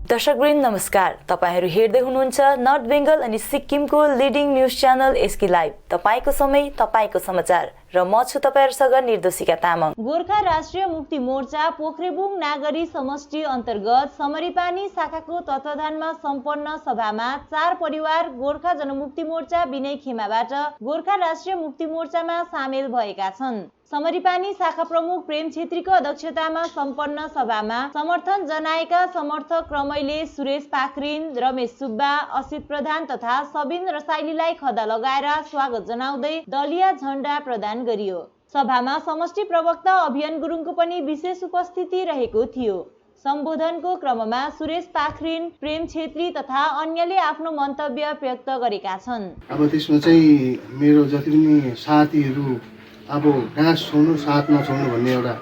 दर्शकवृन्द नमस्कार, तपाईहरु हेर्दै हुनुहुन्छ नर्थ बेंगल अनि सिक्किमको leading news channel SK live. तपाईको समय, तपाईको समाचार र म छु तपाईहरुसँग निर्दोषिका तामाङ। गोर्खा राष्ट्रिय मुक्ति मोर्चा पोख्रेबुङ नागरी समष्टि अन्तर्गत समरीपानी शाखाको तत्वाधानमा सम्पन्न सभामा 4 परिवार गोर्खा जनमुक्ति मोर्चा विनय खेमाबाट गोर्खा राष्ट्रिय मुक्ति मोर्चामा सामेल भएका छन्। समरीपानी शाखा प्रमुख प्रेम छेत्रीको अध्यक्षतामा सम्पन्न सभामा समर्थन जनाएका समर्थक रमैले सुरेश पाखरिन, रमेश सुब्बा, असित प्रधान तथा सबिन रसाइलीलाई खदा लगाएर स्वागत जनाउँदै दलीय झण्डा प्रदान गरियो। सभामा समष्टि प्रवक्ता अभियान गुरुङको पनि विशेष उपस्थिति रहेको थियो। सम्बोधनको क्रममा सुरेश पाखरिन, प्रेम छेत्री तथा अन्यले आफ्नो मन्तव्य व्यक्त गरेका छन्। अब त्यसमा चाहिँ मेरो जति पनि साथीहरू अब घाँस छोड्नु साथ नछोड्नु भन्ने एउटा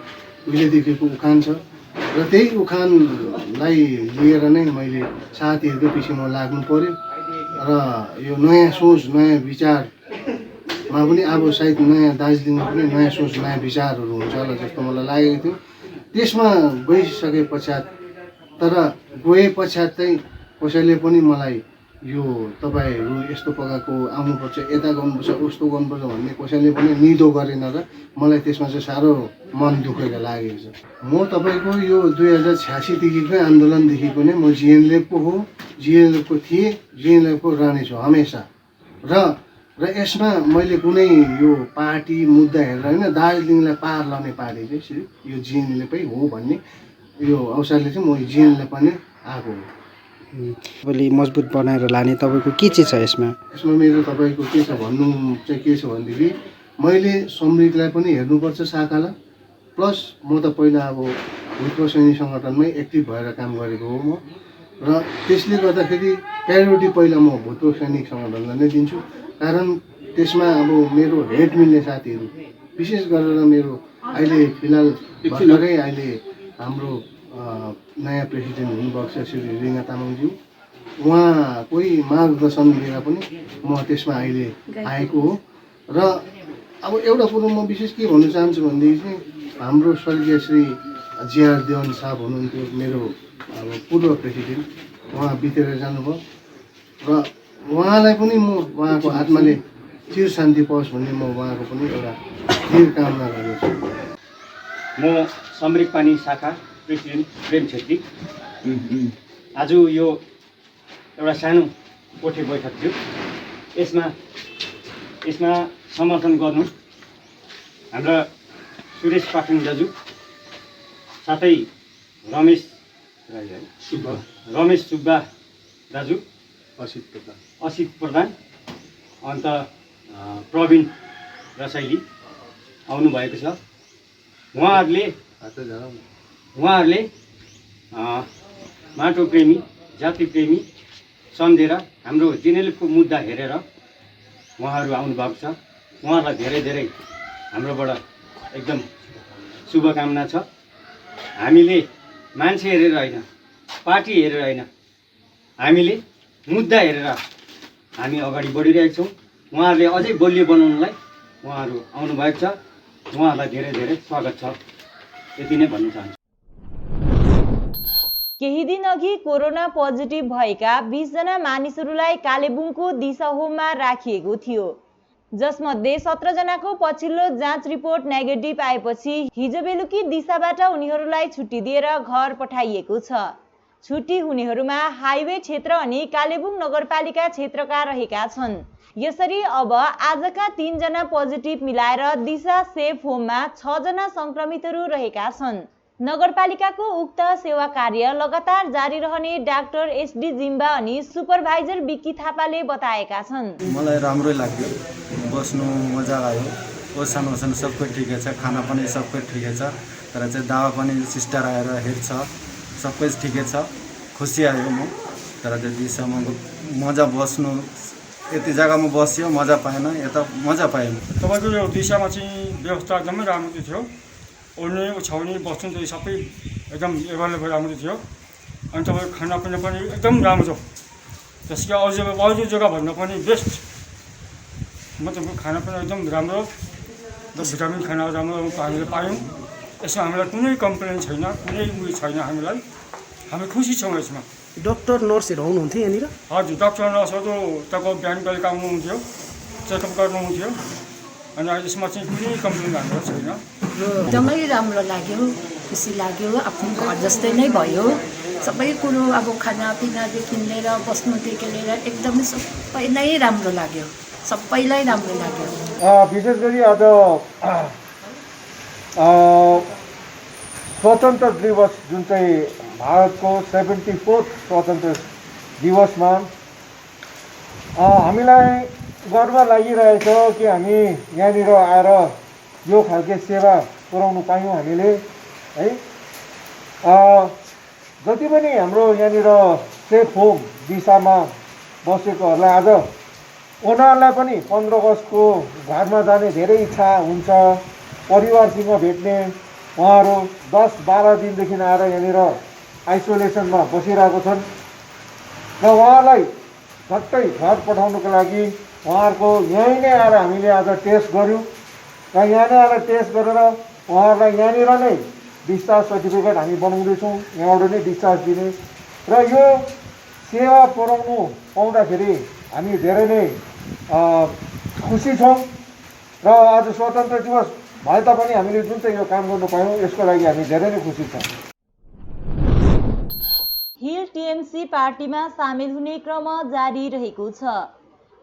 उहिलेदेखिको उखान छ र त्यही उखानलाई लिएर नै मैले साथीहरूको पिछेमा लाग्नु पर्यो र यो नयाँ सोच नयाँ विचारमा पनि अब सायद नयाँ दार्जिलिङमा पनि नयाँ सोच नयाँ विचारहरू हुन्छ होला जस्तो मलाई लागेको थियो। त्यसमा गइसके पश्चात तर गए पश्चात चाहिँ कसैले पनि मलाई यो तपाईहरु यस्तो पकाएको आउनुपर्छ, यता गर्नुपर्छ, उस्तो गर्नुपर्छ भन्ने कसैले पनि निदो गरेन र मलाई त्यसमा चाहिँ साह्रो मन दुखेको लागेको छ। म तपाईको यो 2086 देखिकै आन्दोलनदेखिको नै म जिएनएलएफको हो, जिएनएलएफको थिएँ, जिएनएलएफको रहनेछु हमेशा र यसमा मैले कुनै यो पार्टी मुद्दा हेरेर हैन, दार्जिलिङलाई पार लाउने पार्टी चाहिँ यो जिएनएलएफै हो भन्ने यो अवसरले चाहिँ म जिएनएलएफ पनि आएको हो। तपाईँले मजबुत बनाएर लाने तपाईँको के चाहिँ छ यसमा? यसमा मेरो तपाईँको के छ भन्नु चाहिँ के छ भनेदेखि मैले समृद्धलाई पनि हेर्नुपर्छ शाखालाई, प्लस म त पहिला अब भूतपूर्व सैनिक सङ्गठनमै एक्टिभ भएर काम गरेको हो म र त्यसले गर्दाखेरि प्रायोरिटी पहिला म भूतपूर्व सैनिक सङ्गठनलाई नै दिन्छु। कारण त्यसमा अब मेरो हेड मिल्ने साथीहरू विशेष गरेर मेरो अहिले फिलहाल भर्खरै अहिले हाम्रो नयाँ प्रेसिडेन्ट हुनुभएको छ श्री रिङा तामाङज्यू, उहाँकै मार्गदर्शन लिएर पनि म त्यसमा अहिले आएको हो। र अब एउटा कुरो म विशेष के भन्न चाहन्छु भनेदेखि चाहिँ हाम्रो स्वर्गीय श्री जिआर देवान साहब हुनुहुन्थ्यो, मेरो अब पूर्व प्रेसिडेन्ट, उहाँ बितेर जानुभयो र उहाँलाई पनि म उहाँको आत्माले चिर शान्ति पाओस् भन्ने म उहाँको पनि एउटा दृढ कामना गर्दछु। म समरीपानी शाखा प्रेसिडेन्ट प्रेम छेत्री। आज यो एउटा सानो कोठे बैठक थियो, यसमा समर्थन गर्नु हाम्रा सुरेश पाखरिन दाजु, साथै रमेश सुब्बा दाजु, असित प्रधान, अन्त प्रवीण रसाइली आउनुभएको छ। उहाँहरूले माटो प्रेमी, जाति प्रेमी सम्झेर हाम्रो जिएनएलएफको मुद्दा हेरेर उहाँहरू आउनुभएको छ। उहाँहरूलाई धेरै धेरै हाम्रोबाट एकदम शुभकामना छ। हामीले मान्छे हेरेर होइन, पार्टी हेरेर होइन, हामीले मुद्दा हेरेर हामी अगाडि बढिरहेका छौँ। उहाँहरूले अझै बलियो बनाउनलाई उहाँहरू आउनुभएको छ। उहाँहरूलाई धेरै धेरै स्वागत छ। यति नै भन्न चाहन्छु। केही दिन अघि कोरोना पोजिटिभ भएका 20 जना मानिसहरूलाई कालेबुङको दिशा होममा राखिएको थियो, जसमध्ये 17 जनाको पछिल्लो जाँच रिपोर्ट नेगेटिभ आएपछि हिजो बेलुकी दिशाबाट उनीहरूलाई छुट्टी दिएर घर पठाइएको छ। छुट्टी हुनेहरूमा हाइवे क्षेत्र अनि कालेबुङ नगरपालिका क्षेत्रका रहेका छन्। यसरी अब आजका 3 जना पोजिटिभ मिलाएर दिशा सेफ होममा 6 जना संक्रमितहरू रहेका छन्। नगरपालिकाको उक्त सेवा कार्य लगातार जारी रहने डाक्टर एसडी जिम्बा अनि सुपरभाइजर बिक्की थापाले बताएका छन्। मलाई राम्रै लाग्यो, बस्नु मजा आयो, ओछान सबै ठिकै छ, खाना पनि सबै ठिकै छ, तर चाहिँ दावा पनि सिस्टर आएर हेर्छ, सबै ठिकै छ, खुसी आयो म। तर त्यो दिशामा मजा बस्नु, यति जग्गामा बस्यो मजा पाएन, यता मजा पाएन। तपाईँको यो दिशामा चाहिँ व्यवस्था एकदमै राम्रो थियो, ओर्ने ओछ्याउने बस्नु त्यो सबै एकदम एभाइलेबल राम्रो थियो। अनि तपाईँको खानापिना पनि एकदम राम्रो छ, त्यसको अरू जग्गाभन्दा पनि बेस्ट। मतलब खानापिना एकदम राम्रो, भिटामिन खाना राम्रो हामीले पायौँ। यसमा हामीलाई कुनै कम्प्लेन छैन, कुनै उयो छैन, हामी खुसी छौँ यसमा। डक्टर नर्सहरू आउनुहुन्थ्यो यहाँनिर? हजुर, डक्टर नर्सहरू तपाईँको बिहान बेलुका आउनुहुन्थ्यो, चेकअप गर्नुहुन्थ्यो। अनि यसमा चाहिँ कुनै कम्प्लेन हाम्रो छैन। एकदमै राम्रो लाग्यो, खुसी लाग्यो, आफ्नो घर जस्तै नै भयो। सबै कुरो अब खानापिनादेखि लिएर बस्नुदेखि लिएर एकदमै सबै नै राम्रो लाग्यो, सबैलाई राम्रो लाग्यो। विशेष गरी आज स्वतन्त्र दिवस जुन चाहिँ भारतको 74th स्वतन्त्र दिवसमा हामीलाई गर्व लागिरहेछ कि हामी यहाँनिर आएर यो खालके सेवा पुर्याउनु पायौँ हामीले है। जति पनि हाम्रो यहाँनिर सेफ होम दिशामा बसेकोहरूलाई आज उनीहरूलाई पनि 15 अगस्तको घरमा जाने धेरै इच्छा हुन्छ, परिवारसँग भेट्ने। उहाँहरू 10-12 दिनदेखि आएर यहाँनिर आइसोलेसनमा बसिरहेको छन् र उहाँलाई झट्टै घर पठाउनुको लागि उहाँहरूको यहीँ नै आएर हामीले आज टेस्ट गऱ्यौँ र यहाँ नै आएर टेस्ट गरेर उहाँहरूलाई यहाँनिर नै डिस्चार्ज सर्टिफिकेट हामी बनाउँदैछौँ, यहाँबाट नै डिस्चार्ज दिने। र यो सेवा पुर्याउनु पाउँदाखेरि हामी धेरै नै खुसी छौँ र आज स्वतन्त्र दिवस भए तापनि हामीले जुन चाहिँ यो काम गर्नु पायौँ यसको लागि हामी धेरै नै खुसी छौँ। हिल टिएमसी पार्टीमा सामेल हुने क्रम जारी रहेको छ।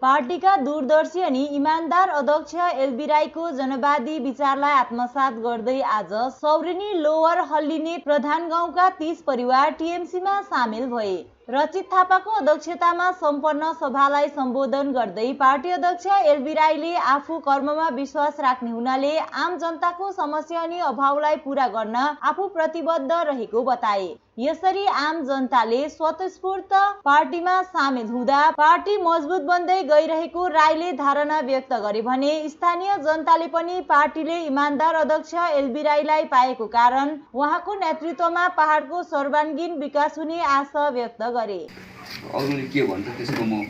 पार्टीका दूरदर्शी अनि इमान्दार अध्यक्ष एलबी राईको जनवादी विचारलाई आत्मसात गर्दै आज सौरेनी लोवर हल्लिने प्रधान गाउँका 30 परिवार टिएमसीमा सामेल भए। रचित थापाको अध्यक्षतामा सम्पन्न सभालाई सम्बोधन गर्दै पार्टी अध्यक्ष एलबी राईले आफू कर्ममा विश्वास राख्ने हुनाले आम जनताको समस्या अनि अभावलाई पूरा गर्न आफू प्रतिबद्ध रहेको बताए। यसरी आम जनताले स्वतस्फूर्त पार्टीमा सामेल हुँदा पार्टी मजबुत बन्दै गइरहेको राईले धारणा व्यक्त गरे भने स्थानीय जनताले पनि पार्टीले इमान्दार अध्यक्ष एलबी राईलाई पाएको कारण उहाँको नेतृत्वमा पहाडको सर्वाङ्गीन विकास हुने आशा व्यक्त गरे। अरूले के भन्छ त्यसको म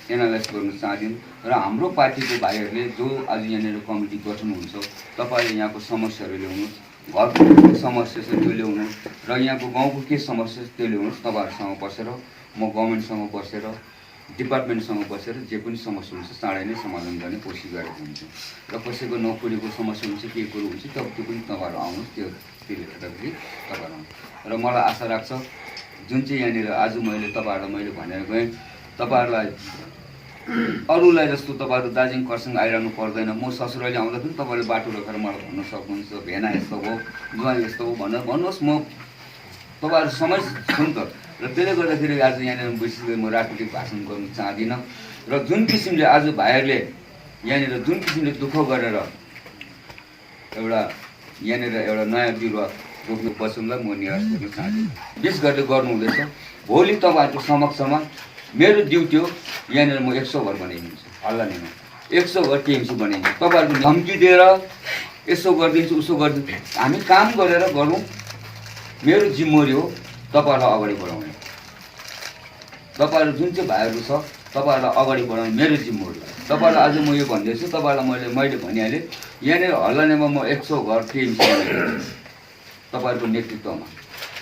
एनालाइज गर्न चाहदिनँ र हाम्रो पार्टीको भाइहरूले जो आज यहाँनिर कमिटी गठन हुन्छ, तपाईँले यहाँको समस्याहरू ल्याउनुहोस्, घरको समस्या छ त्यो ल्याउनुहोस् र यहाँको गाउँको के समस्या छ त्यो ल्याउनुहोस्। तपाईँहरूसँग बसेर म गभर्मेन्टसँग बसेर डिपार्टमेन्टसँग बसेर जे पनि समस्या हुन्छ चाँडै नै समाधान गर्ने कोसिस गरेको हुन्छ र कसैको नोकरीको समस्या हुन्छ के कुरो हुन्छ त्यो पनि तपाईँहरू आउनुहोस्, त्यसले गर्दाखेरि तपाईँहरू आउनु। र मलाई आशा राख्छ जुन चाहिँ यहाँनिर आज मैले भनेर गएँ, तपाईँहरूलाई अरूलाई जस्तो तपाईँहरू दार्जिलिङ खरसाङ आइरहनु पर्दैन। म ससुराली आउँदा पनि तपाईँले बाटो रोकेर मलाई भन्न सक्नुहुन्छ भेना यस्तो हो, ज्वाइँ यस्तो हो भनेर भन्नुहोस्, म तपाईँहरू समय छु नि त। र त्यसले गर्दाखेरि आज यहाँनिर विशेष गरी म राजनीतिक भाषण गर्नु चाहदिनँ र जुन किसिमले आज भाइहरूले यहाँनिर जुन किसिमले दुःख गरेर यहाँनिर एउटा नयाँ बिरुवा रोप्नु वचनलाई म निराश गर्न चाहदिनँ। विशेष गरेर गर्नुहुँदैछ, भोलि तपाईँहरूको समक्षमा मेरो ड्युटी हो यहाँनिर म 100 घर बनाइदिन्छु, हल्ला नै 100 घर टिएमसी बनाइदिन्छु। तपाईँहरूको धम्की दिएर यसो गरिदिन्छु उसो गरिदिन्छु, हामी काम गरेर गरौँ। मेरो जिम्मेवारी हो तपाईँहरूलाई अगाडि बढाउने। तपाईँहरू जुन चाहिँ भाइहरू छ तपाईँहरूलाई अगाडि बढाउने मेरो जिम्मेवारी हो। तपाईँहरूलाई आज म यो भन्दैछु, तपाईँहरूलाई मैले भनिहालेँ यहाँनिर हल्लानेमा म 100 घर टिएमसी बनाइदिन्छु तपाईँहरूको नेतृत्वमा।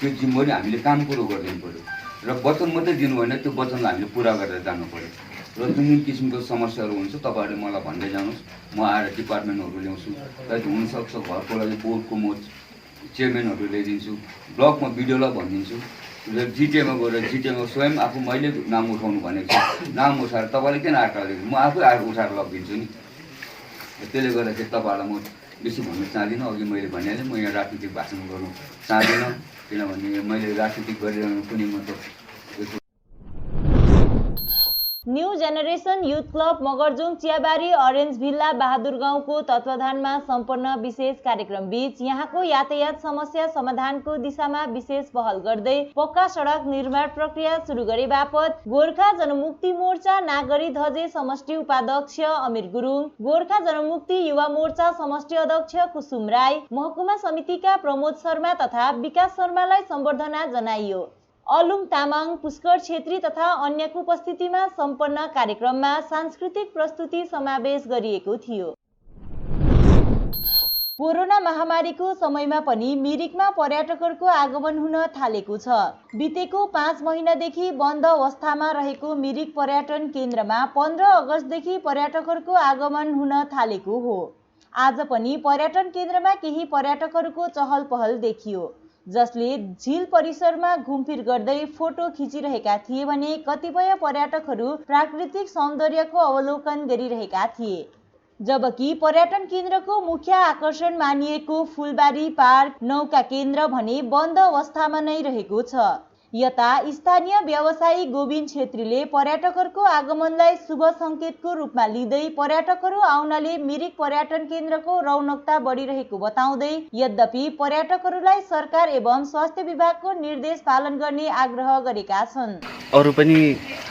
त्यो जिम्मेवारी हामीले काम कुरो गरिदिनु पऱ्यो र वचन मात्रै दिनु भएन, त्यो वचनलाई हामीले पुरा गरेर जानु पऱ्यो। र जुन जुन किसिमको समस्याहरू हुन्छ तपाईँहरूले मलाई भन्दै जानुहोस्, म आएर डिपार्टमेन्टहरू ल्याउँछु। कहिले हुनसक्छ घरको लागि बोर्डको म चेयरम्यानहरू ल्याइदिन्छु, ब्लकमा बिडिओलाई भनिदिन्छु र जिटिएमा गएर जिटिएमा स्वयं आफू मैले नाम उठाउनु भनेको छु। नाम उठाएर तपाईँले किन आएर म आफै आएर उठाएर लगिदिन्छु नि। त्यसले गर्दाखेरि तपाईँहरूलाई म बेसी भन्न चाहदिनँ। अघि मैले भनिहालेँ म यहाँ राजनीतिक भाषण गर्नु चाहदिनँ, किनभने मैले राजनीतिक गरिरहनु कुनै मतलब। न्यू जेनेरेसन युथ क्लब मगरजुङ चियाबारी अरेन्ज भिल्ला बहादुर गाउँको तत्वाधानमा सम्पन्न विशेष कार्यक्रम बीच यहाँको यातायात समस्या समाधानको दिशामा विशेष पहल गर्दै पक्का सडक निर्माण प्रक्रिया सुरु गरे बापत गोर्खा जनमुक्ति मोर्चा नागरी धजे समष्टि उपाध्यक्ष अमिर गुरुङ, गोर्खा जनमुक्ति युवा मोर्चा समष्टि अध्यक्ष कुसुम राई, महकुमा समितिका प्रमोद शर्मा तथा विकास शर्मालाई सम्बर्धना जनाइयो। अलुङ तामाङ, पुष्कर छेत्री तथा अन्यको उपस्थितिमा सम्पन्न कार्यक्रममा सांस्कृतिक प्रस्तुति समावेश गरिएको थियो। कोरोना महामारीको समयमा पनि मिरिकमा पर्यटकहरूको आगमन हुन थालेको छ। बितेको 5 महिनादेखि बन्द अवस्थामा रहेको मिरिक पर्यटन केन्द्रमा 15 अगस्तदेखि पर्यटकहरूको आगमन हुन थालेको हो। आज पनि पर्यटन केन्द्रमा केही पर्यटकहरूको चहल पहल देखियो, जसले झिल परिसरमा घुमफिर गर्दै फोटो खिचिरहेका थिए भने कतिपय पर्यटकहरू प्राकृतिक सौन्दर्यको अवलोकन गरिरहेका थिए। जबकि पर्यटन केन्द्रको मुख्य आकर्षण मानिएको फुलबारी पार्क नौका केन्द्र भने बन्द अवस्थामा नै रहेको छ। यता स्थानीय व्यवसायी गोविन्द छेत्रीले पर्यटकहरूको आगमनलाई शुभ सङ्केतको रूपमा लिँदै पर्यटकहरू आउनाले मिरिक पर्यटन केन्द्रको रौनकता बढिरहेको बताउँदै, यद्यपि पर्यटकहरूलाई सरकार एवं स्वास्थ्य विभागको निर्देश पालन गर्ने आग्रह गरेका छन्। अरू पनि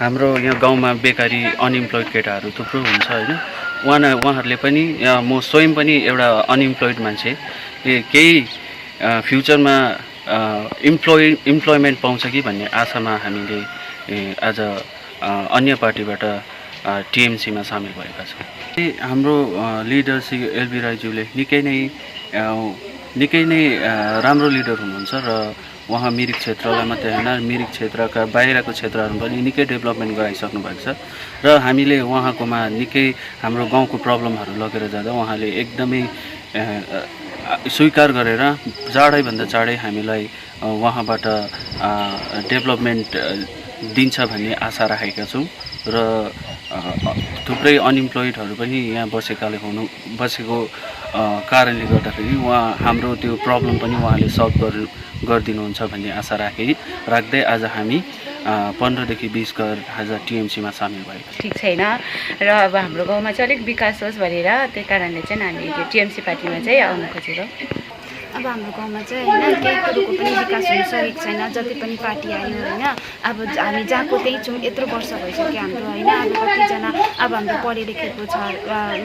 हाम्रो यहाँ गाउँमा बेकारी अनइम्प्लोइड केटाहरू थुप्रो हुन्छ होइन, उहाँहरूले पनि म स्वयं पनि एउटा अनइम्प्लोइड मान्छे, केही फ्युचरमा इम्प्लोइमेन्ट पाउँछ कि भन्ने आशामा हामीले आज अन्य पार्टीबाट टिएमसीमा सामेल भएका छौँ। हाम्रो लिडर श्री एलबी राईज्यूले निकै नै राम्रो लिडर हुनुहुन्छ र उहाँ मिरिक क्षेत्रलाई मात्रै होइन, मिरिक क्षेत्रका बाहिरको क्षेत्रहरू पनि निकै डेभलपमेन्ट गराइसक्नु भएको छ र हामीले उहाँकोमा निकै हाम्रो गाउँको प्रब्लमहरू लगेर जाँदा उहाँले एकदमै स्वीकार गरेर चाँडैभन्दा चाँडै हामीलाई उहाँबाट डेभलपमेन्ट दिन्छ भन्ने आशा राखेका छौँ र थुप्रै अनइम्प्लोइडहरू पनि यहाँ बसेको कारणले गर्दाखेरि हाम्रो त्यो प्रब्लम पनि उहाँले सल्भ गरिदिनुहुन्छ भन्ने आशा राख्दै आज हामी 15 देखि 20 घर आज टिएमसीमा सामेल भएको छ। ठिक छैन र अब हाम्रो गाउँमा चाहिँ अलिक विकास होस् भनेर त्यही कारणले चाहिँ हामी टिएमसी पार्टीमा चाहिँ आउन खोजेको। अब हाम्रो गाउँमा चाहिँ होइन केही कुरोको पनि विकास हुन सकेको छैन। जति पनि पार्टी आयो होइन, अब हामी जहाँको त्यही छौँ। यत्रो वर्ष भइसक्यो हाम्रो होइन। अब कतिजना अब हाम्रो पढे लेखेको छ,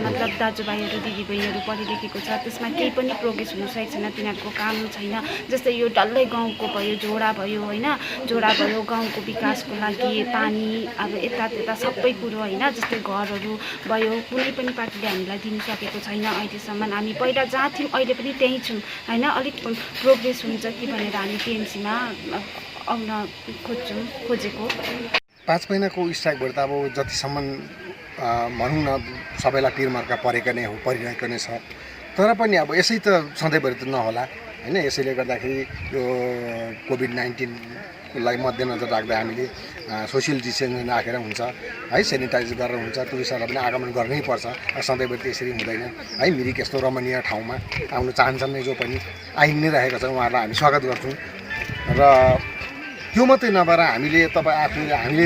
मतलब दाजुभाइहरू दिदीबहिनीहरू पढे लेखेको छ, त्यसमा केही पनि प्रोग्रेस हुन सकेको छैन, तिनीहरूको काम छैन। जस्तै यो डल्लै गाउँको भयो, झोडा भयो होइन, झोडा भयो गाउँको विकासको लागि, पानी अब यता सबै कुरो होइन, जस्तै घरहरू भयो, कुनै पनि पार्टीले हामीलाई दिन सकेको छैन अहिलेसम्म। हामी पहिला जहाँ थियौँ अहिले पनि त्यहीँ छौँ होइन। अलिक प्रोग्रेस हुन्छ कि भनेर हामी टिएमसीमा आउन खोजेको। 5 महिनाको स्ट्राइकबाट त अब जतिसम्म भनौँ न सबैलाई तिरमर्का परिरहेको नै छ। तर पनि अब यसै त सधैँभरि त नहोला होइन। यसैले गर्दाखेरि यो कोभिड-19लाई मध्यनजर राख्दा हामीले सोसियल डिस्टेन्सिङ राखेर हुन्छ है, सेनिटाइज गरेर हुन्छ। टुरिस्टहरूलाई पनि आगमन गर्नै पर्छ, सधैँभरि त यसरी हुँदैन है। मिरिक यस्तो रमणीय ठाउँमा आउन चाहन्छन् नै, जो पनि आइ नै रहेको छ, उहाँहरूलाई हामी स्वागत गर्छौँ। र त्यो मात्रै नभएर हामीले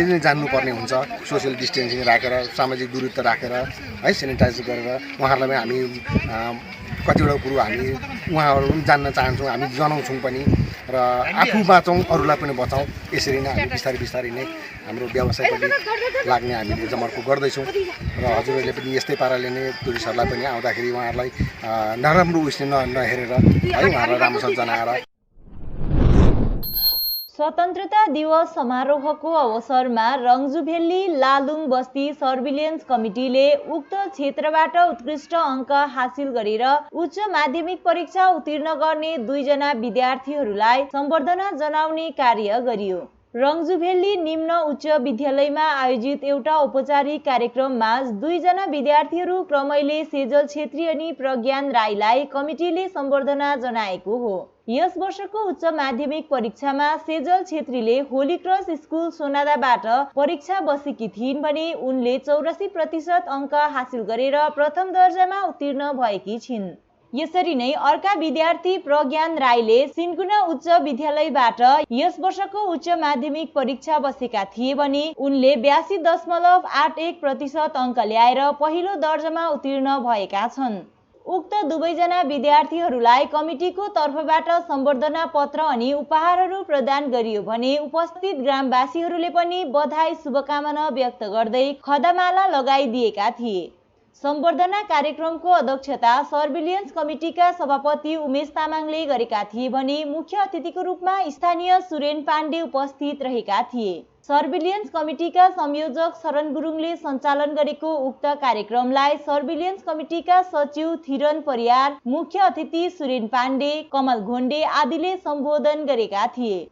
नै जान्नुपर्ने हुन्छ, सोसियल डिस्टेन्सिङ राखेर, सामाजिक दूरत्व राखेर है, सेनिटाइज गरेर उहाँहरूलाई पनि हामी कतिवटा कुरो हामी उहाँहरू पनि जान्न चाहन्छौँ, हामी जनाउँछौँ पनि। र आफू बाँचौँ, अरूलाई पनि बचाउँ। यसरी नै हामी बिस्तारै नै हाम्रो व्यवसायपट्टि लाग्ने हामीले जमर्को गर्दैछौँ। र हजुरहरूले पनि यस्तै पाराले नै टुरिस्टहरूलाई पनि आउँदाखेरि उहाँहरूलाई नराम्रो उयसले नहेरेर है, उहाँहरूलाई राम्रोसँग जनाएर। स्वतन्त्रता दिवस समारोहको अवसरमा रङ्जुभेल्ली लालुङ बस्ती सर्भिलेन्स कमिटीले उक्त क्षेत्रबाट उत्कृष्ट अङ्क हासिल गरेर उच्च माध्यमिक परीक्षा उत्तीर्ण गर्ने 2 जना विद्यार्थीहरूलाई सम्बर्धना जनाउने कार्य गरियो। रङ्जुभेल्ली निम्न उच्च विद्यालयमा आयोजित एउटा औपचारिक कार्यक्रममा 2 जना विद्यार्थीहरू क्रमैले सेजल छेत्री अनि प्रज्ञान राईलाई कमिटीले सम्बर्धना जनाएको हो। यस वर्षको उच्च माध्यमिक परीक्षामा सेजल छेत्रीले होली क्रस स्कुल सोनादाबाट परीक्षा बसेकी थिइन् भने उनले 84% अङ्क हासिल गरेर प्रथम दर्जामा उत्तीर्ण भएकी छिन्। यसरी नै अर्का विद्यार्थी प्रज्ञान राईले सिन्कुना उच्च विद्यालयबाट यस वर्षको उच्च माध्यमिक परीक्षा बसेका थिए भने उनले 82.81% अङ्क ल्याएर पहिलो दर्जामा उत्तीर्ण भएका छन्। उक्त 2 जना विद्यार्थीहरूलाई कमिटीको तर्फबाट सम्बर्धना पत्र अनि उपहारहरू प्रदान गरियो भने उपस्थित ग्रामवासीहरूले पनि बधाई शुभकामना व्यक्त गर्दै खदामाला लगाइदिएका थिए। सम्बर्धना कार्यक्रमको अध्यक्षता सर्भिलियन्स कमिटीका सभापति उमेश तामाङले गरेका थिए भने मुख्य अतिथिको रूपमा स्थानीय सुरेन पाण्डे उपस्थित रहेका थिए। सर्भिलियन्स कमिटीका संयोजक शरण गुरुङले सञ्चालन गरेको उक्त कार्यक्रमलाई सर्भिलियन्स कमिटीका सचिव थिरन परियार, मुख्य अतिथि सुरेन पाण्डे, कमल घोण्डे आदिले सम्बोधन गरेका थिए।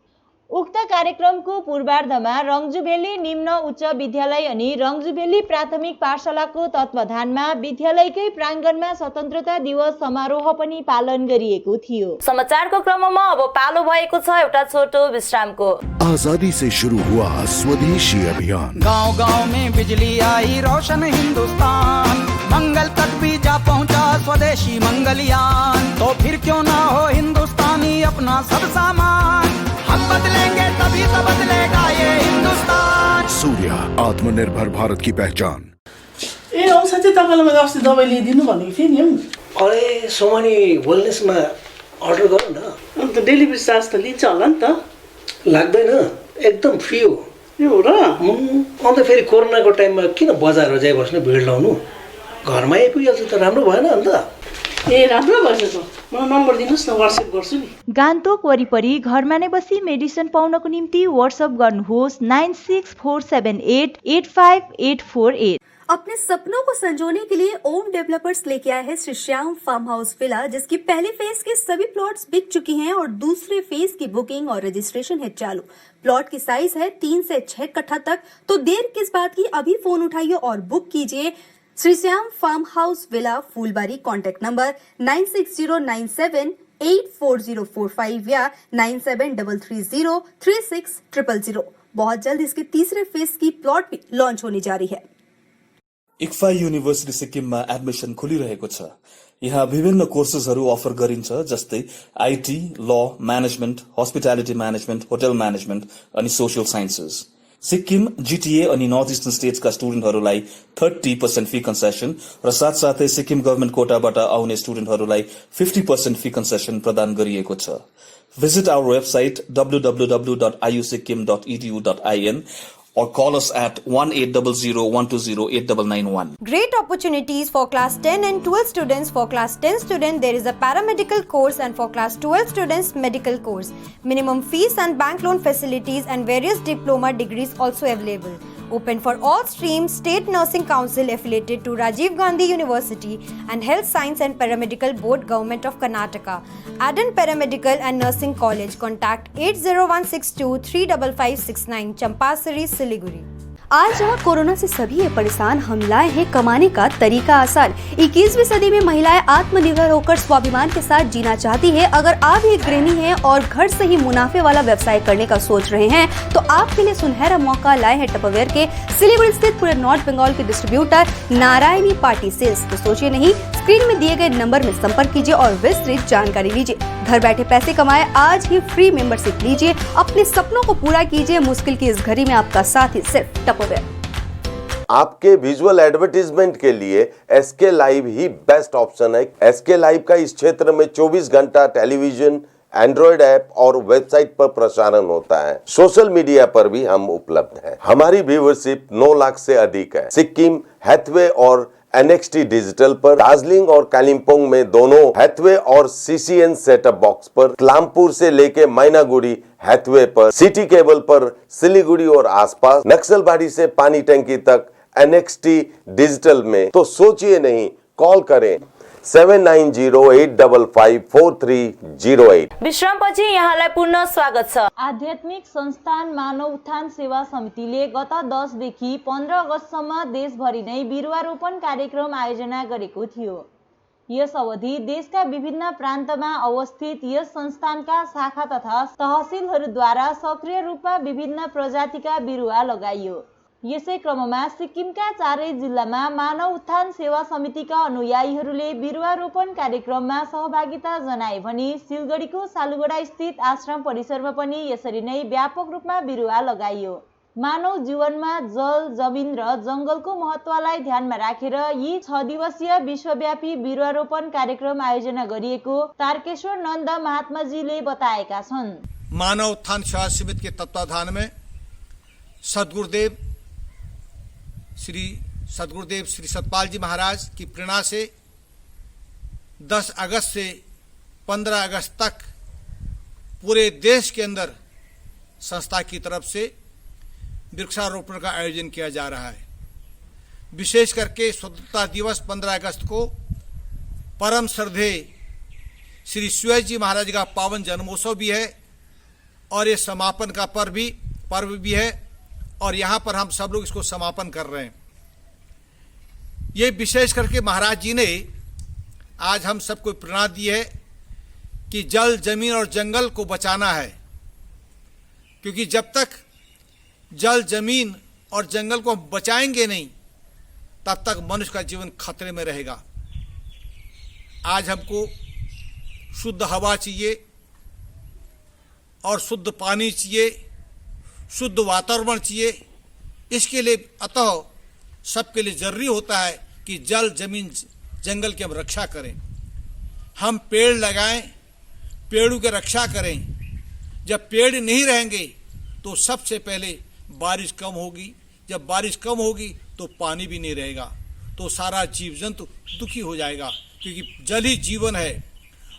उक्त कार्यक्रमको पूर्वार्धमा रङ्जुभेली निम्न उच्च विद्यालय अनि रङ्जुभेली प्राथमिक पाठशालाको तत्वाधानमा विद्यालयकै प्राङ्गणमा स्वतन्त्रता दिवस समारोह पनि पालन गरिएको थियो। समाचारको क्रममा अब पालो भएको छ एउटा छोटो विश्रामको। आजादी से शुरू हुआ स्वदेशी अभियान, गांव-गांव में बिजली आई, रोशन हिंदुस्तान, मंगल तक भी जा पहुंचा स्वदेशी मंगलयान। तो फिर क्यों ना हो हिंदुस्तानी अपना सब सामान, हम बदलेंगे तभी तो बदलेगा ये हिंदुस्तान। सूर्य, आत्मनिर्भर भारत की पहचान। ए औ साँच्चै तपाईँलाई मैले अस्ति दबाई ल्याइदिनु भनेको थिएँ नि। अरे सोमानी वेलनेसमा अर्डर गर न। अन्त डेलिभरी चार्ज त लिन्छ होला नि त? लाग्दैन, एकदम फ्री हो। यो र अन्त फेरि कोरोनाको टाइममा किन बजारहरू जाइ बस्नु, भिड लाउनु, घरमा आइपुगिहाल्छ त राम्रो भएन अन्त? ए राम्रो भएछ त, मलाई नम्बर दिनुहोस् न, व्हाट्सएप गर्छु नि। गान्तोक वरिपरि घरमा नै बसी मेडिसिन पाउनको निम्ति व्हाट्सएप गर्नुहोस् 9647885848। अपने सपनों को संजोने के लिए ओम डेवलपर्स लेके आया है Shri Shyam farm house villa, जिसकी पहले फेज के सभी प्लॉट्स बिक चुकी हैं और दूसरे फेज की बुकिंग और रजिस्ट्रेशन है चालू। प्लॉट की साइज है 3 से 6 कट्ठा तक, तो देर किस बात की, अभी फोन उठाइए और बुक कीजिए। Shri Shyam farm house villa, Phulbari. Contact number 9609784045 या 9733036000। बहुत जल्द इसके तीसरे फेज की प्लॉट भी लॉन्च होने जा रही है। इक्फा युनिभर्सिटी सिक्किममा एडमिसन खुलिरहेको छ। यहाँ विभिन्न कोर्सेसहरू अफर गरिन्छ, जस्तै आईटी, ल, management, hospitality management, hotel management अनि सोशल साइन्सेस। सिक्किम, जीटीए अनि नर्थ इस्टर्न स्टेट्सका स्टुडेन्टहरूलाई 30% फी कन्सेसन र साथसाथै सिक्किम गभर्मेन्ट कोटाबाट आउने स्टुडेन्टहरूलाई 50% फी कन्सेसन प्रदान गरिएको छ। Visit our website www.iusikkim.edu.in or call us at 1800-120-89991. Great opportunities for class 10 and 12 students. For class 10 student, there is a paramedical course, and for class 12 students, medical course. Minimum fees and bank loan facilities and various diploma degrees also available. Open for all streams. State Nursing Council affiliated to Rajiv Gandhi University and Health Science and Paramedical Board, Government of Karnataka. Aden Paramedical and Nursing College. Contact 80162 35569, Champasari, Siliguri. आज जहाँ corona से सभी है परेशान, हम लाए हैं कमाने का तरीका आसान। 21वीं सदी में महिलाएं आत्मनिर्भर होकर स्वाभिमान के साथ जीना चाहती है। अगर आप एक गृहिणी हैं और घर से ही मुनाफे वाला व्यवसाय करने का सोच रहे हैं, तो आपके लिए सुनहरा मौका लाए हैं टपरवेयर के सिलीगुड़ी स्थित पूरे नॉर्थ बंगाल के डिस्ट्रीब्यूटर नारायणी पार्टी सेल्स। तो सोचिए नहीं, स्क्रीन में दिए गए नंबर में संपर्क कीजिए और विस्तृत जानकारी लीजिए। घर बैठे पैसे कमाए, आज ही फ्री मेंबरशिप लीजिए, अपने सपनों को पूरा कीजिए। मुश्किल की इस घड़ी में आपका साथ ही सिर्फ टपरवेयर। आपके विजुअल एडवर्टीजमेंट के लिए एसके लाइव ही बेस्ट ऑप्शन है। एसके लाइव का इस क्षेत्र में 24 घंटा टेलीविजन, एंड्रॉइड ऐप और वेबसाइट पर प्रसारण होता है। सोशल मीडिया पर भी हम उपलब्ध हैं। हमारी व्यूवरशिप 9 लाख से अधिक है। सिक्किम, हैथवे और NXT डिजिटल पर, दार्जिलिंग और कालिम्पोंग में दोनों हैथवे और CCN सेटअप बॉक्स पर, क्लामपुर से लेके मैनागुड़ी हैथवे पर, सिटी केबल पर सिलीगुड़ी और आसपास, नक्सलबाड़ी से पानी टंकी तक NXT डिजिटल में। तो सोचिए नहीं, कॉल करें 7908554308। विश्रामपछि यहाँलाई पुनः स्वागत छ। आध्यात्मिक संस्थान मानव उत्थान सेवा समितिले गत 10 देखि 15 अगस्तसम्म देशभरि नै बिरुवारोपण कार्यक्रम आयोजना गरेको थियो। यस अवधि देशका विभिन्न प्रान्तमा अवस्थित यस संस्थानका शाखा तथा तहसिलहरूद्वारा सक्रिय रूपमा विभिन्न प्रजातिका बिरुवा लगाइयो। यसै क्रममा सिक्किमका 4 जिल्लामा मानव उत्थान सेवा समितिका अनुयायीहरूले बिरुवारोपण कार्यक्रममा सहभागिता जनाए भने सिलगढीको सालुगढा स्थित आश्रम परिसरमा पनि यसरी नै व्यापक रूपमा बिरुवा लगाइयो। मानव जीवनमा जल, जमिन र जंगलको महत्त्वलाई ध्यानमा राखेर यी 6 दिवसीय विश्वव्यापी बिरुवारोपण कार्यक्रम आयोजना गरिएको तारकेश्वर नन्द महात्माजीले बताएका छन्। मानव उत्थान सेवा समिति के तत्वाधान में सद्गुरुदेव श्री सद्गुरुदेव श्री सतपाल जी महाराज की प्रेरणा से 10 अगस्त से 15 अगस्त तक पूरे देश के अंदर संस्था की तरफ से वृक्षारोपण का आयोजन किया जा रहा है। विशेष करके स्वतंत्रता दिवस 15 अगस्त को परम श्रद्धेय श्री शिवाजी जी महाराज का पावन जन्मोत्सव भी है और ये समापन का पर्व भी है और यहाँ पर हम सब लोग इसको समापन कर रहे हैं। ये विशेष करके महाराज जी ने आज हम सबको प्रेरणा दी है कि जल, जमीन और जंगल को बचाना है, क्योंकि जब तक जल, जमीन और जंगल को हम बचाएंगे नहीं तब तक मनुष्य का जीवन खतरे में रहेगा। आज हमको शुद्ध हवा चाहिए और शुद्ध पानी चाहिए, शुद्ध वातावरण चाहिए। इसके लिए अतः सबके लिए जरूरी होता है कि जल, जमीन, जंगल की हम रक्षा करें, हम पेड़ लगाएं, पेड़ों की रक्षा करें। जब पेड़ नहीं रहेंगे तो सबसे पहले बारिश कम होगी, जब बारिश कम होगी तो पानी भी नहीं रहेगा, तो सारा जीव जंतु दुखी हो जाएगा, क्योंकि जल ही जीवन है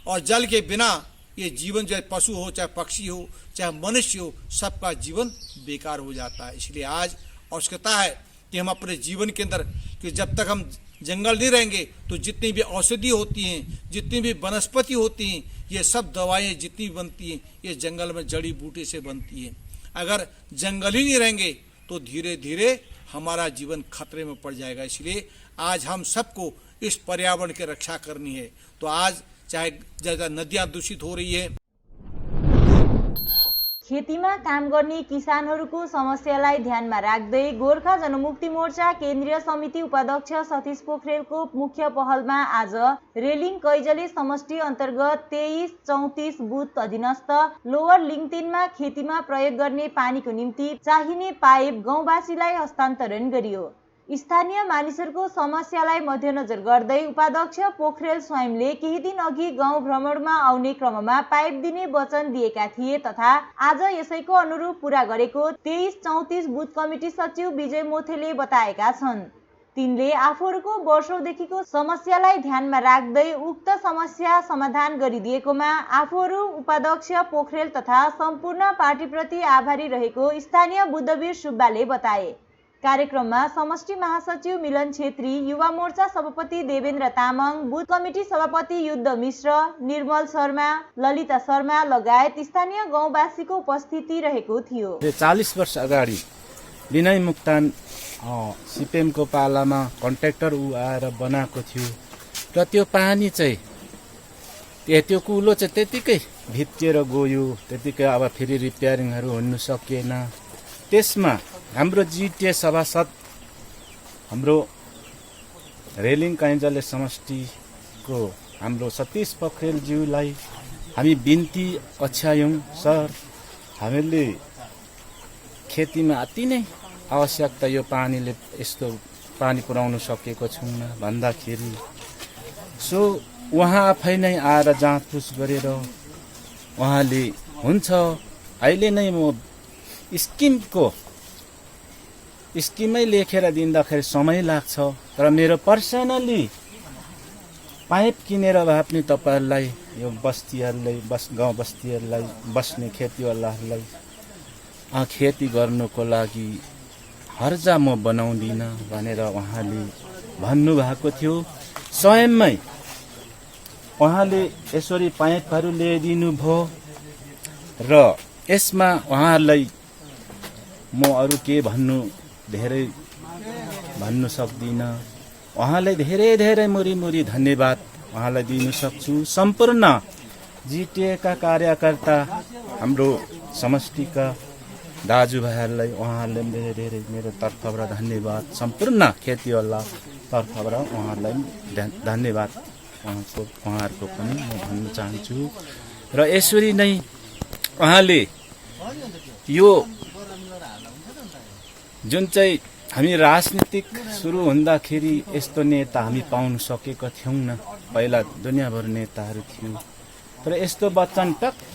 और जल के बिना ये जीवन, चाहे पशु हो, चाहे पक्षी हो, चाहे मनुष्य हो, सबका जीवन बेकार हो जाता है। इसलिए आज आवश्यकता है कि हम अपने जीवन के अंदर, कि जब तक हम जंगल नहीं रहेंगे तो जितनी भी औषधि होती हैं, जितनी भी वनस्पति होती हैं, ये सब दवाएं जितनी भी बनती हैं ये जंगल में जड़ी बूटी से बनती हैं। अगर जंगल ही नहीं रहेंगे तो धीरे धीरे हमारा जीवन खतरे में पड़ जाएगा। इसलिए आज हम सबको इस पर्यावरण की रक्षा करनी है। तो आज चाहे ज़्यादा नदियाँ दूषित हो रही है, खेतीमा काम गर्ने किसानहरूको समस्यालाई ध्यानमा राख्दै गोर्खा जनमुक्ति मोर्चा केन्द्रीय समिति उपाध्यक्ष सतीश पोखरेलको मुख्य पहलमा आज रेलिङ कैजले समष्टि अन्तर्गत 23-34 बुथ अधीनस्थ लोवर लिङतिनमा खेतीमा प्रयोग गर्ने पानीको निम्ति चाहिने पाइप गाउँवासीलाई हस्तान्तरण गरियो। स्थानीय मानिसहरूको समस्यालाई मध्यनजर गर्दै उपाध्यक्ष पोखरेल स्वयंले केही दिन अघि गाउँ भ्रमणमा आउने क्रममा पाइप दिने वचन दिएका थिए तथा आज यसैको अनुरूप पूरा गरेको 23-34 बुथ कमिटी सचिव विजय मोथेले बताएका छन्। तिनले आफूहरूको वर्षौंदेखिको समस्यालाई ध्यानमा राख्दै उक्त समस्या समाधान गरिदिएकोमा आफूहरू उपाध्यक्ष पोखरेल तथा सम्पूर्ण पार्टीप्रति आभारी रहेको स्थानीय बुद्धवीर सुब्बाले बताए। कार्यक्रममा समष्टि महासचिव मिलन छेत्री, युवा मोर्चा सभापति देवेन्द्र तामाङ, बुथ कमिटी सभापति युद्ध मिश्र, निर्मल शर्मा, ललिता शर्मा लगायत स्थानीय गाउँवासीको उपस्थिति रहेको थियो। 40 वर्ष अगाडि विनय मुक्तान सिपिएमको पालामा कन्ट्र्याक्टर आएर बनाएको थियो र त्यो पानी चाहिँ त्यो कुलो चाहिँ त्यतिकै भित्रिएर गयो, त्यतिकै अब फेरि रिपेयरिङहरू हुन सकिएन। त्यसमा हाम्रो जिटिए सभासद हाम्रो रेलिङ कैँजले समष्टिको हाम्रो सतीश पोखरेलज्यूलाई हामी बिन्ती पछ्यायौँ, सर हामीले खेतीमा अति नै आवश्यकता यो पानीले यस्तो पानी पुर्याउन सकेको छैन भन्दाखेरि सो उहाँ आफै नै आएर जाँचबुझ गरेर उहाँले हुन्छ अहिले नै म स्किमै लेखेर दिँदाखेरि समय लाग्छ, तर मेरो पर्सनली पाइप किनेर भए पनि तपाईँहरूलाई यो बस्तीहरूलाई गाउँ बस्तीहरूलाई बस्ने खेतीवालाहरूलाई खेती गर्नुको लागि हर्जा म बनाउँदिनँ भनेर उहाँले भन्नुभएको थियो। स्वयंमै उहाँले यसरी पाइपहरू ल्याइदिनु भयो र यसमा उहाँहरूलाई म अरू के धेरै भन्नु सक्दिनँ। उहाँलाई धेरै धेरै मुरी धन्यवाद उहाँलाई दिन सक्छु। सम्पूर्ण जिटिएका कार्यकर्ता हाम्रो समष्टिका दाजुभाइहरूलाई उहाँहरूले धेरै धेरै मेरो तर्फबाट धन्यवाद, सम्पूर्ण खेतीवाला तर्फबाट उहाँहरूलाई धन्यवाद उहाँहरूको पनि म भन्न चाहन्छु। र यसरी नै उहाँले यो जुन चाहिँ हामी राजनीतिक सुरु हुँदाखेरि यस्तो नेता हामी पाउन सकेका थियौँ। पहिला दुनियाँभर नेताहरू थियो, तर यस्तो वचन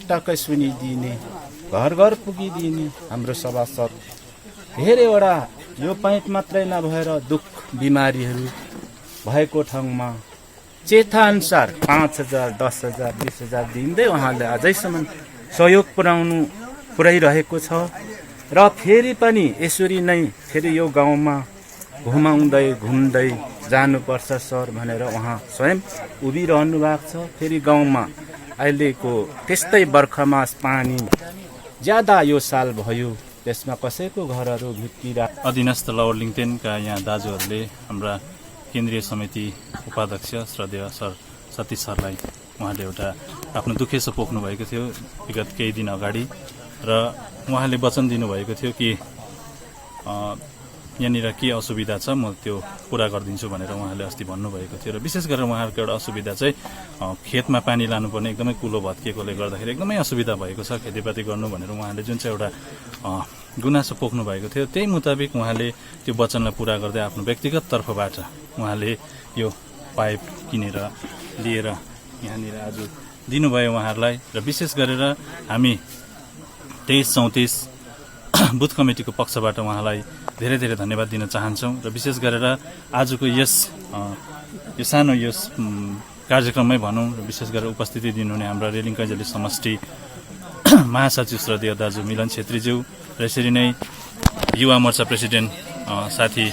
टक्कै सुनिदिने, घर घर पुगिदिने हाम्रो सभासद धेरैवटा यो पाइप मात्रै नभएर दुःख बिमारीहरू भएको ठाउँमा चेताअनुसार 5,000, 10,000, 20,000 दिँदै उहाँले अझैसम्म सहयोग पुर्याइरहेको छ। र फेरि पनि यसरी नै फेरि यो गाउँमा घुम्दै जानुपर्छ सर भनेर उहाँ स्वयं उभिरहनु भएको छ। फेरि गाउँमा अहिलेको त्यस्तै बर्खामा पानी ज्यादा यो साल भयो, त्यसमा कसैको घरहरू भित्तिरा। अधीनस्थ लोवर लिङ्गदेनका यहाँ दाजुहरूले हाम्रा केन्द्रीय समिति उपाध्यक्ष श्रद्धेय सर सतीश सरलाई उहाँले एउटा आफ्नो दुखेसो पोख्नु भएको थियो विगत केही दिन अगाडि, र उहाँले वचन दिनुभएको थियो कि यहाँनिर के असुविधा छ म त्यो पुरा गरिदिन्छु भनेर उहाँले अस्ति भन्नुभएको थियो। र विशेष गरेर उहाँहरूको एउटा असुविधा चाहिँ खेतमा पानी लानुपर्ने एकदमै कुलो भत्किएकोले गर्दाखेरि एकदमै असुविधा भएको छ खेतीपाती गर्नु भनेर उहाँले जुन चाहिँ एउटा गुनासो पोख्नु भएको थियो, त्यही मुताबिक उहाँले त्यो वचनलाई पुरा गर्दै आफ्नो व्यक्तिगत तर्फबाट उहाँले यो पाइप किनेर लिएर यहाँनिर आज दिनुभयो उहाँहरूलाई। र विशेष गरेर हामी 23-34 बुथ कमिटीको पक्षबाट उहाँलाई धेरै धेरै धन्यवाद दिन चाहन्छौँ। र विशेष गरेर आजको यो सानो कार्यक्रममै भनौँ, र विशेष गरेर उपस्थिति दिनुहुने हाम्रा रेलिङ कैँजली समष्टि महासचिव श्रद्धेय दाजु मिलन छेत्रीज्यू, र यसरी नै युवा मोर्चा प्रेसिडेन्ट साथी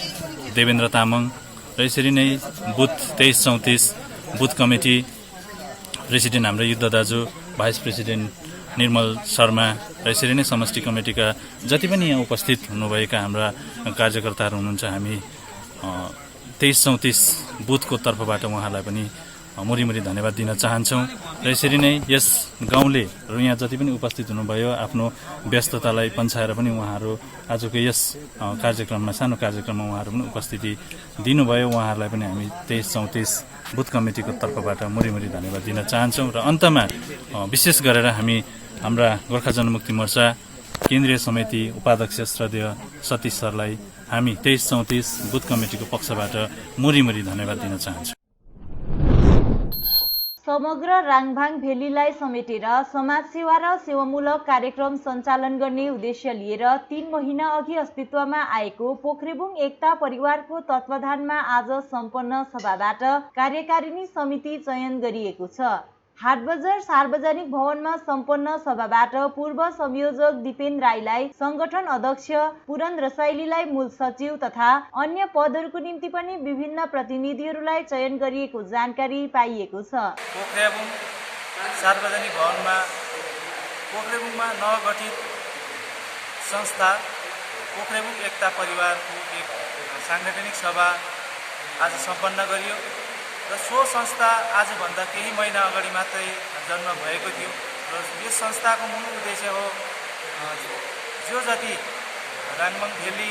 देवेन्द्र तामाङ, र यसरी नै बुथ 23-34 बुथ कमिटी प्रेसिडेन्ट हाम्रो युद्ध दाजु, भाइस प्रेसिडेन्ट निर्मल शर्मा, र यसरी नै समष्टि कमिटीका जति पनि यहाँ उपस्थित हुनुभएका हाम्रा कार्यकर्ताहरू हुनुहुन्छ, हामी 23-34 बुथको तर्फबाट उहाँलाई पनि मुरी धन्यवाद दिन चाहन्छौँ। र यसरी नै यस गाउँले र यहाँ जति पनि उपस्थित हुनुभयो आफ्नो व्यस्ततालाई पन्छाएर पनि उहाँहरू आजको यस कार्यक्रममा सानो कार्यक्रममा उहाँहरू पनि उपस्थिति दिनुभयो। उहाँहरूलाई पनि हामी 23-34 बुथ कमिटीको तर्फबाट मुरी धन्यवाद दिन चाहन्छौँ। र अन्तमा विशेष गरेर हामी हाम्रा गोर्खा जनमुक्ति मोर्चा केन्द्रीय समिति उपाध्यक्ष श्रद्धेय सतीश सरलाई हामी 23-34 बुथ कमिटीको पक्षबाट मुरी धन्यवाद दिन चाहन्छौँ। समग्र राङभाङ भेलीलाई समेटेर समाजसेवा र सेवामूलक कार्यक्रम सञ्चालन गर्ने उद्देश्य लिएर 3 महिना अघि अस्तित्वमा आएको पोख्रेबुङ एकता परिवारको तत्वावधानमा आज सम्पन्न सभाबाट कार्यकारिणी समिति चयन गरिएको छ। हाटबजार सार्वजनिक भवनमा सम्पन्न सभाबाट पूर्व संयोजक दिपेन राईलाई संगठन अध्यक्ष, पुरन रसाइलीलाई मूल सचिव तथा अन्य पदहरूको निम्ति पनि विभिन्न प्रतिनिधिहरूलाई चयन गरिएको जानकारी पाइएको छ। पोख्रेबुङ सार्वजनिक भवनमा पोख्रेबुङमा नवगठित संस्था पोख्रेबुङ एकता परिवारको एक साङ्गठनिक सभा आज सम्पन्न गरियो र सो संस्था आजभन्दा केही महिना अगाडि मात्रै जन्म भएको थियो। र यस संस्थाको मूल उद्देश्य हो जो जति राङभाङ भेली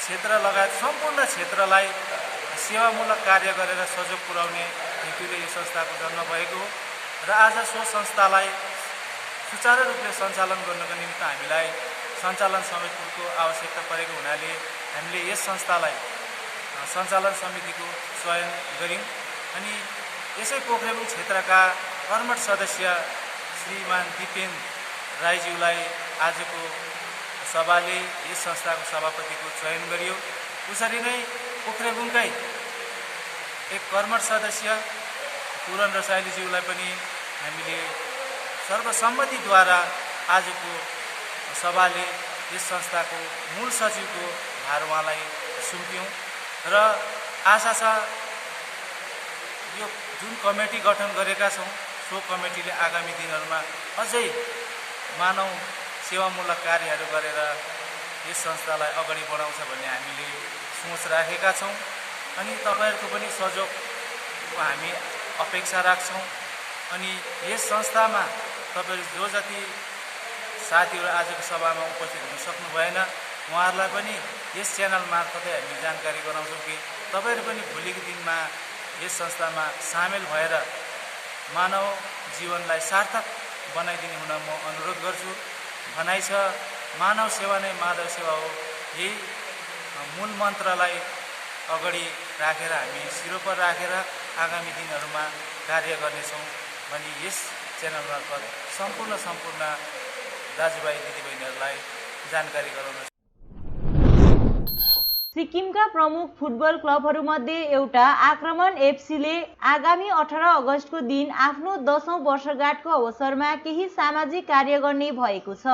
क्षेत्र लगायत सम्पूर्ण क्षेत्रलाई सेवामूलक कार्य गरेर सहयोग पुर्याउने हेतुले यो संस्थाको जन्म भएको हो। र आज सो संस्थालाई सुचारू रूपले सञ्चालन गर्नको निमित्त हामीलाई सञ्चालन समितिको आवश्यकता परेको हुनाले हामीले यस संस्थालाई सञ्चालन समितिको चयन गऱ्यौँ। अनि यसै पोख्रेबुङ क्षेत्रका कर्मठ सदस्य श्रीमान दिपेन राईज्यूलाई आजको सभाले यस संस्थाको सभापतिको चयन गरियो। उसरी नै पोख्रेबुङकै एक कर्मठ सदस्य पुरन रसाइलीज्यूलाई पनि हामीले सर्वसम्मतिद्वारा आजको सभाले यस संस्थाको मूल सचिवको भार उहाँलाई सुम्प्यौँ। र आशा छ यो जुन कमिटी गठन गरेका छौँ सो कमिटीले आगामी दिनहरूमा अझै मानव सेवामूलक कार्यहरू गरेर यस संस्थालाई अगाडि बढाउँछ भन्ने हामीले सोच राखेका छौँ। अनि तपाईँहरूको पनि सहयोगको हामी अपेक्षा राख्छौँ। अनि यस संस्थामा तपाईँहरू जो जति साथीहरू आजको सभामा उपस्थित हुन सक्नु भएन उहाँहरूलाई पनि यस च्यानल मार्फतै हामी जानकारी गराउँछौँ कि तपाईँहरू पनि भोलिको दिनमा यस संस्थामा सामेल भएर मानव जीवनलाई सार्थक बनाइदिने हुन म अनुरोध गर्छु। भनाइ छ मानव सेवा नै माधव सेवा हो। यही मूल मन्त्रलाई अगाडि राखेर हामी सिरोपर राखेर आगामी दिनहरूमा कार्य गर्नेछौँ भनी यस च्यानल मार्फत सम्पूर्ण दाजुभाइ दिदीबहिनीहरूलाई जानकारी गराउन सिक्किमका प्रमुख फुटबल क्लबहरूमध्ये एउटा आक्रमण एफसीले आगामी 18 अगस्तको दिन आफ्नो 10औं वर्षगाँठको अवसरमा केही सामाजिक कार्य गर्ने भएको छ।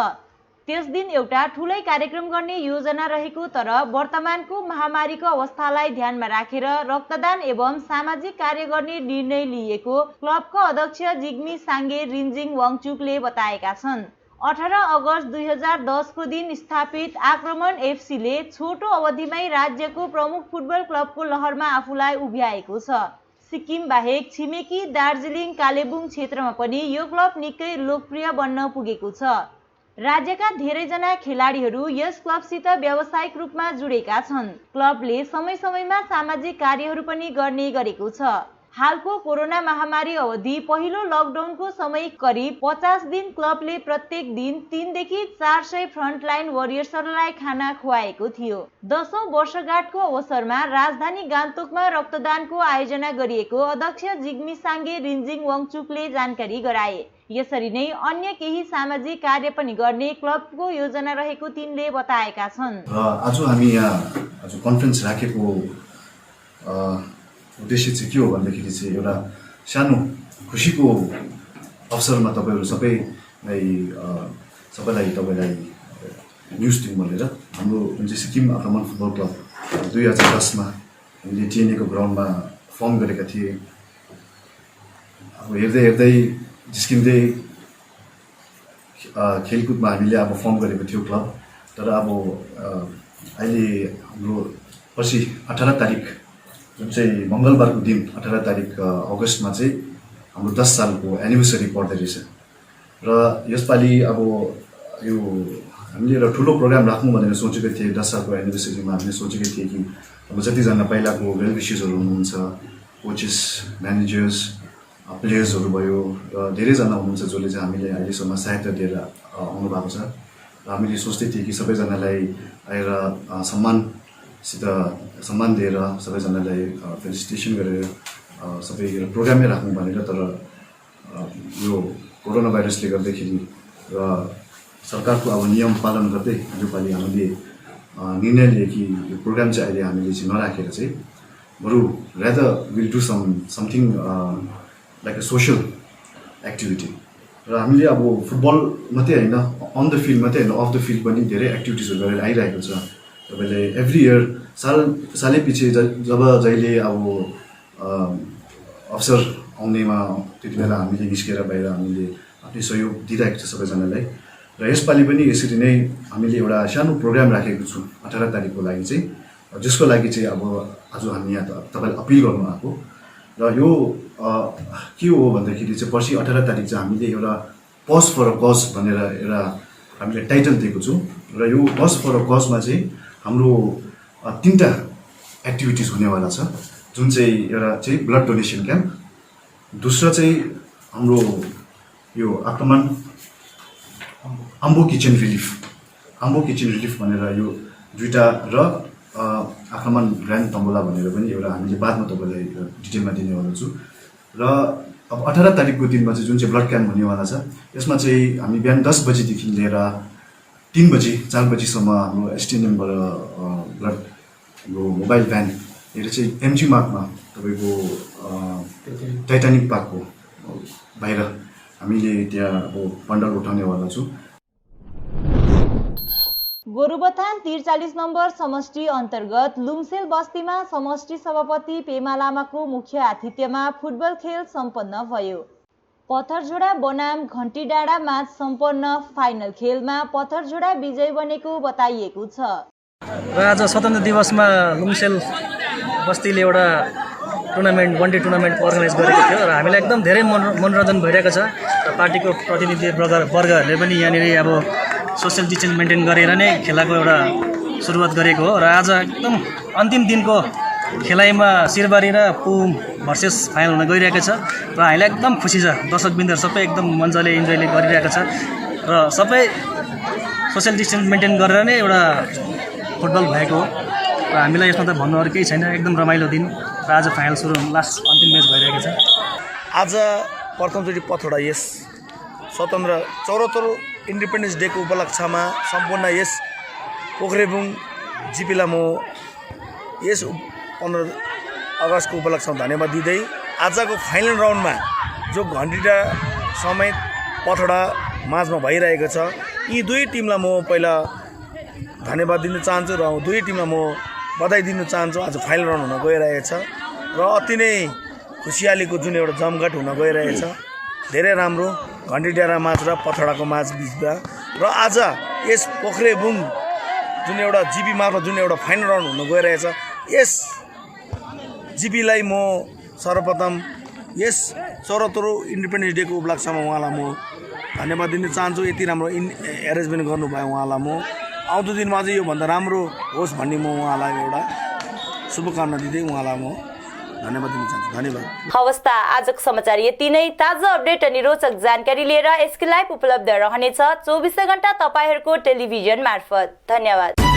त्यस दिन एउटा ठूलै कार्यक्रम गर्ने योजना रहेको, तर वर्तमानको महामारीको अवस्थालाई ध्यानमा राखेर रक्तदान एवं सामाजिक कार्य गर्ने निर्णय लिएको क्लबका अध्यक्ष जिग्मी साङ्गे रिन्जिङ वाङचुकले बताएका छन्। 18 अगस्त 2010 को दिन स्थापित आक्रमण एफसीले छोटो अवधिमै राज्यको प्रमुख फुटबल क्लबको लहरमा आफूलाई उभ्याएको छ। सिक्किम बाहेक छिमेकी दार्जिलिङ, कालेबुङ क्षेत्रमा पनि यो क्लब निकै लोकप्रिय बन्न पुगेको छ। राज्यका धेरैजना खेलाडीहरू यस क्लबसित व्यावसायिक रूपमा जुडेका छन्। क्लबले समय समयमा सामाजिक कार्यहरू पनि गर्ने गरेको छ। हालको कोरोना महामारी अवधि पहिलो लकडाउनको समय करिब 50 दिन क्लबले प्रत्येक दिन 3 देखि 400 फ्रन्टलाइन वरियर्सहरूलाई खाना खुवाएको थियो। 10औं वर्षगाँठको अवसरमा राजधानी गान्तोकमा रक्तदानको आयोजना गरिएको अध्यक्ष जिग्मी साङ्गे रिन्जिङ वाङचुकले जानकारी गराए। यसरी नै अन्य केही सामाजिक कार्य पनि गर्ने क्लबको योजना रहेको तिनले बताएका छन्। आज हामी यहाँ कन्फरेन्स राखेको उद्देश्य चाहिँ के हो भन्दाखेरि चाहिँ एउटा सानो खुसीको अवसरमा तपाईँहरू सबैलाई न्युज दिउँ भनेर हाम्रो जुन चाहिँ सिक्किम आक्रमण फुटबल क्लब 2010मा हामीले टिएनएको ग्राउन्डमा फर्म गरेका थिए। अब हेर्दै जिस्किँदै खेलकुदमा हामीले अब फर्म गरेको थियो क्लब। तर अब अहिले हाम्रो पछि 18 तारिक जुन चाहिँ मङ्गलबारको दिन 18 तारिक अगस्तमा चाहिँ हाम्रो 10 सालको एनिभर्सरी पर्दो रहेछ। र यसपालि अब यो हामीले एउटा ठुलो प्रोग्राम राख्नु भनेर सोचेको थिएँ। 10 सालको एनिभर्सरीमा हामीले सोचेको थिएँ कि अब जतिजना पहिलाको वेल विशर्सहरू हुनुहुन्छ, कोचेस, म्यानेजर्स, प्लेयर्सहरू भयो र धेरैजना हुनुहुन्छ जसले चाहिँ हामीले अहिलेसम्म सहायता दिएर आउनु भएको छ। र हामीले सोच्दै थियौँ कि सबैजनालाई आएर सम्मान दिएर सबैजनालाई फेलिसिटेसन गरेर सबै प्रोग्रामै राख्नु भनेर। तर यो कोरोना भाइरसले गर्दाखेरि र सरकारको अब नियम पालन गर्दै योपालि हामीले निर्णय लिए कि यो प्रोग्राम चाहिँ अहिले हामीले चाहिँ नराखेर चाहिँ बरु rather will do something like a social activity. र हामीले अब फुटबल मात्रै होइन, अन द फिल्ड मात्रै होइन, अफ द फिल्ड पनि धेरै एक्टिभिटिजहरू गरेर आइरहेको छ। तपाईँले एभ्री इयर सालै पछि जब जहिले अब अवसर आउनेमा त्यति बेला हामीले निस्केर बाहिर हामीले आफ्नै सहयोग दिइरहेको छ सबैजनालाई। र यसपालि पनि यसरी नै हामीले एउटा सानो प्रोग्राम राखेको छौँ 18 तारिकको लागि चाहिँ, जसको लागि चाहिँ अब आज हामी यहाँ तपाईँलाई अपिल गर्नु आएको। र यो के हो भन्दाखेरि चाहिँ पर्सि 18 तारिक चाहिँ हामीले एउटा पज फर अ कज भनेर एउटा हामीले टाइटल दिएको छौँ। र यो पज फर अ कजमा चाहिँ हाम्रो 3टा एक्टिभिटिज हुनेवाला छ। जुन चाहिँ एउटा चाहिँ ब्लड डोनेसन क्याम्प, दोस्रो चाहिँ हाम्रो यो आक्रमण आम्बो किचन रिलिफ भनेर यो 2टा र आक्रमण ग्रान्ड तम्बोला भनेर पनि एउटा हामीले बादमा तपाईँलाई डिटेलमा दिनेवाला छु। र अब 18 तारिकको दिनमा चाहिँ जुन चाहिँ ब्लड क्याम्प हुनेवाला छ, यसमा चाहिँ हामी बिहान 10 बजीदेखि लिएर 3 बजी 4 बजीसम्म हाम्रो एसटिएनएमबाट ब्लड हाम्रो मोबाइल भ्यान लिएर चाहिँ एमजी मार्गमा तपाईँको टाइटानिक पार्कको बाहिर हामीले त्यहाँ अब पन्डल उठाउनेवाला छु। गोरुबथान 43 नम्बर समष्टि अन्तर्गत लुङसेल बस्तीमा समष्टि सभापति पेमा लामाको मुख्य आतिथ्यमा फुटबल खेल सम्पन्न भयो। पत्थरझोडा बनाम घन्टी डाँडा माझ सम्पन्न फाइनल खेलमा पत्थरझोडा विजय बनेको बताइएको छ। र आज स्वतन्त्र दिवसमा लुङसेल बस्तीले एउटा टुर्नामेन्ट, वन डे टुर्नामेन्ट अर्गनाइज गरेको थियो र हामीलाई एकदम धेरै मनोरञ्जन भइरहेको छ। र पार्टीको प्रतिनिधि वर्गहरूले पनि यहाँनिर अब सोसियल डिस्टेन्स मेन्टेन गरेर नै खेलाको एउटा सुरुवात गरेको हो। र आज एकदम अन्तिम दिनको खेलाइमा सिरबारी र पुम भर्सेस फाइनल हुन गइरहेको छ। र हामीलाई एकदम खुसी छ, दर्शकबिन्दहरू सबै एकदम मजाले इन्जोयले गरिरहेको छ। र सबै सोसियल डिस्टेन्स मेन्टेन गरेर नै एउटा फुटबल भएको हो। र हामीलाई यसमा त भन्नु अरू केही छैन, एकदम रमाइलो दिन। र आज फाइनल सुरु लास्ट अन्तिम म्याच भइरहेको छ। आज प्रथमचोटि पत्थरझोडा यस स्वतन्त्र 74 इन्डिपेन्डेन्स डेको उपलक्ष्यमा सम्पूर्ण यस पोखरेबुङ जिपी लामो यस 15 अगस्तको उपलक्ष्यमा धन्यवाद दिँदै आजको फाइनल राउन्डमा जो घन्टिटा समेत पथडा माझमा भइरहेको छ यी दुई टिमलाई म पहिला धन्यवाद दिन चाहन्छु र दुई टिमलाई म बधाई दिन चाहन्छु। आज फाइनल राउन्ड हुन गइरहेछ र अति नै खुसियालीको जुन एउटा जमघट हुन गइरहेछ धेरै राम्रो घन्टिडाँडा माझ र पथडाको माझ बिचमा र आज यस पोखरेबुङ जुन एउटा जिपी मार्फत जुन एउटा फाइनल राउन्ड हुन गइरहेछ यस जिपीलाई म सर्वप्रथम यस 74औं इन्डिपेन्डेन्स डेको उपलक्ष्यमा उहाँलाई म धन्यवाद दिन चाहन्छु। यति राम्रो एरेन्जमेन्ट गर्नुभयो उहाँलाई म आउँदो दिनमा चाहिँ योभन्दा राम्रो होस् भन्ने म उहाँलाई एउटा शुभकामना दिँदै उहाँलाई म धन्यवाद दिन चाहन्छु। धन्यवाद। हवस् त आजको समाचार यति नै। ताजा अपडेट अनि रोचक जानकारी लिएर एसके लाइभ उपलब्ध रहनेछ 24 घण्टा तपाईहरूको टेलिभिजन मार्फत। धन्यवाद।